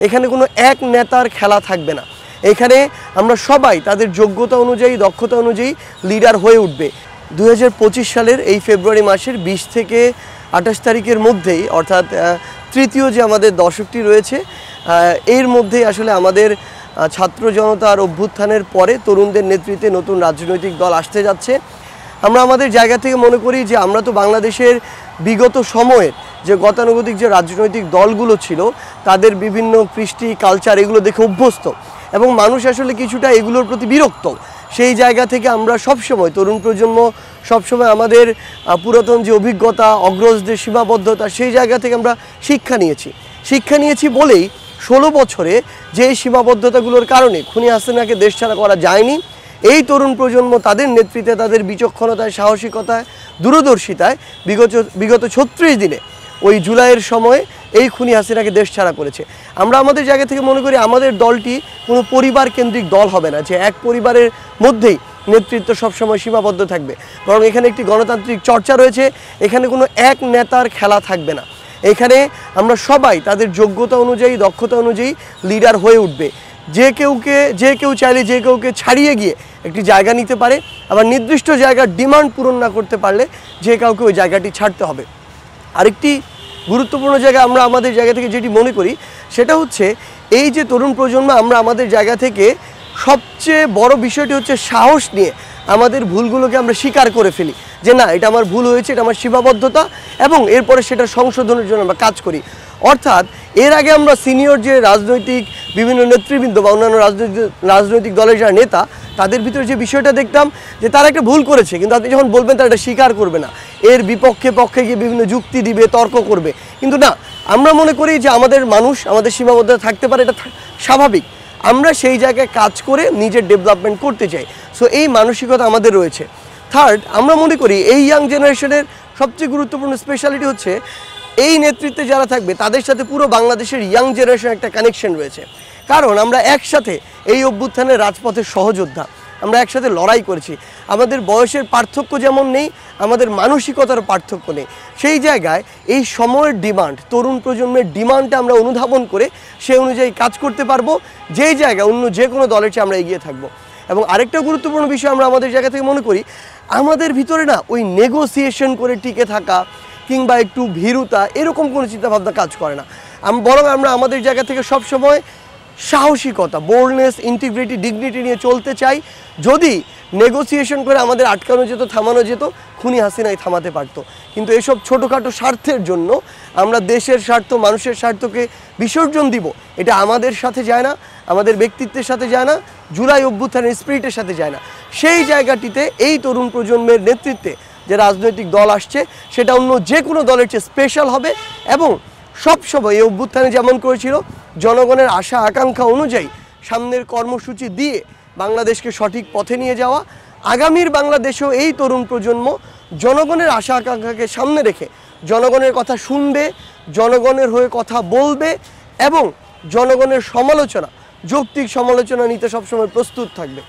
এখানে কোনো এক নেতার খেলা থাকবে না। এখানে আমরা সবাই তাদের যোগ্যতা অনুযায়ী, দক্ষতা অনুযায়ী লিডার হয়ে উঠবে। 2025 সালের এই ফেব্রুয়ারি মাসের 20 থেকে 28 তারিখের মধ্যেই, অর্থাৎ তৃতীয় যে আমাদের দশকটি রয়েছে, এর মধ্যেই আসলে আমাদের ছাত্র জনতার অভ্যুত্থানের পরে তরুণদের নেতৃত্বে নতুন রাজনৈতিক দল আসতে যাচ্ছে। আমরা আমাদের জায়গা থেকে মনে করি যে আমরা তো বাংলাদেশের বিগত সময়ের যে গতানুগতিক যে রাজনৈতিক দলগুলো ছিল তাদের বিভিন্ন কৃষ্টি, কালচার এগুলো দেখে অভ্যস্ত এবং মানুষ আসলে কিছুটা এগুলোর প্রতি বিরক্ত। সেই জায়গা থেকে আমরা সবসময়, তরুণ প্রজন্ম সবসময় আমাদের পুরাতন যে অভিজ্ঞতা, অগ্রজদের সীমাবদ্ধতা, সেই জায়গা থেকে আমরা শিক্ষা নিয়েছি বলেই 16 বছরে যে সীমাবদ্ধতাগুলোর কারণে খুনি হাসিনাকে দেশছাড়া করা যায়নি, এই তরুণ প্রজন্ম তাদের নেতৃত্বে, তাদের বিচক্ষণতায়, সাহসিকতায়, দূরদর্শিতায় বিগত 36 দিনে ওই জুলাইয়ের সময় এই খুনি হাসিনাকে দেশছাড়া করেছে। আমরা আমাদের জায়গা থেকে মনে করি আমাদের দলটি কোনো পরিবার কেন্দ্রিক দল হবে না, যে এক পরিবারের মধ্যেই নেতৃত্ব সবসময় সীমাবদ্ধ থাকবে, বরং এখানে একটি গণতান্ত্রিক চর্চা রয়েছে। এখানে কোনো এক নেতার খেলা থাকবে না। এখানে আমরা সবাই তাদের যোগ্যতা অনুযায়ী, দক্ষতা অনুযায়ী লিডার হয়ে উঠবে। যে কেউ চাইলে যে কাউকে ছাড়িয়ে গিয়ে একটি জায়গা নিতে পারে, আবার নির্দিষ্ট জায়গার ডিমান্ড পূরণ না করতে পারলে যে কাউকে ওই জায়গাটি ছাড়তে হবে। আরেকটি গুরুত্বপূর্ণ জায়গা আমরা আমাদের জায়গা থেকে যেটি মনে করি সেটা হচ্ছে এই যে তরুণ প্রজন্ম, আমরা আমাদের জায়গা থেকে সবচেয়ে বড় বিষয়টি হচ্ছে সাহস নিয়ে আমাদের ভুলগুলোকে আমরা স্বীকার করে ফেলি, যে না, এটা আমার ভুল হয়েছে, এটা আমার সীমাবদ্ধতা, এবং এরপরে সেটা সংশোধনের জন্য আমরা কাজ করি। অর্থাৎ এর আগে আমরা সিনিয়র যে রাজনৈতিক বিভিন্ন নেতৃবৃন্দ বা অন্যান্য রাজনৈতিক দলের যারা নেতা, তাদের ভিতরে যে বিষয়টা দেখতাম যে তারা একটা ভুল করেছে, কিন্তু আপনি যখন বলবেন তারা এটা স্বীকার করবে না, এর পক্ষে গিয়ে বিভিন্ন যুক্তি দিবে, তর্ক করবে। কিন্তু না, আমরা মনে করি যে আমাদের মানুষ, আমাদের সীমাবদ্ধতা থাকতে পারে, এটা স্বাভাবিক। আমরা সেই জায়গায় কাজ করে নিজের ডেভেলপমেন্ট করতে চাই। সো এই মানসিকতা আমাদের রয়েছে। থার্ড, আমরা মনে করি এই ইয়াং জেনারেশনের সবচেয়ে গুরুত্বপূর্ণ স্পেশালিটি হচ্ছে এই নেতৃত্বে যারা থাকবে তাদের সাথে পুরো বাংলাদেশের ইয়াং জেনারেশন একটা কানেকশন রয়েছে। কারণ আমরা একসাথে এই অভ্যুত্থানের রাজপথের সহযোদ্ধা, আমরা একসাথে লড়াই করেছি। আমাদের বয়সের পার্থক্য যেমন নেই, আমাদের মানসিকতার পার্থক্য নেই। সেই জায়গায় এই সময়ের ডিমান্ড, তরুণ প্রজন্মের ডিমান্ডটা আমরা অনুধাবন করে সেই অনুযায়ী কাজ করতে পারবো, যেই জায়গায় অন্য যে কোনো দলের চেয়ে আমরা এগিয়ে থাকবো। এবং আরেকটা গুরুত্বপূর্ণ বিষয় আমরা আমাদের জায়গা থেকে মনে করি, আমাদের ভিতরে না ওই নেগোসিয়েশন করে টিকে থাকা কিংবা একটু ভীরুতা, এরকম কোনো চিন্তাভাবনা কাজ করে না। বরং আমরা আমাদের জায়গা থেকে সবসময় সাহসিকতা, বোল্ডনেস, ইন্টিগ্রিটি, ডিগনিটি নিয়ে চলতে চাই। যদি নেগোসিয়েশন করে আমাদের আটকানো যেত, থামানো যেত, খুনি হাসিনাই থামাতে পারতো। কিন্তু এসব ছোটোখাটো স্বার্থের জন্য আমরা দেশের স্বার্থ, মানুষের স্বার্থকে বিসর্জন দিব, এটা আমাদের সাথে যায় না, আমাদের ব্যক্তিত্বের সাথে যায় না, জুলাই অভ্যুত্থানের স্পিরিটের সাথে যায় না। সেই জায়গাটিতে এই তরুণ প্রজন্মের নেতৃত্বে যে রাজনৈতিক দল আসছে সেটা অন্য যে কোনো দলের চেয়ে স্পেশাল হবে এবং সবসময় এই অভ্যুত্থানে যেমন করেছিল জনগণের আশা আকাঙ্ক্ষা অনুযায়ী সামনের কর্মসূচি দিয়ে বাংলাদেশকে সঠিক পথে নিয়ে যাওয়া, আগামীর বাংলাদেশেও এই তরুণ প্রজন্ম জনগণের আশা আকাঙ্ক্ষাকে সামনে রেখে জনগণের কথা শুনবে, জনগণের হয়ে কথা বলবে এবং জনগণের সমালোচনা, যৌক্তিক সমালোচনা নিতে সবসময় প্রস্তুত থাকবে।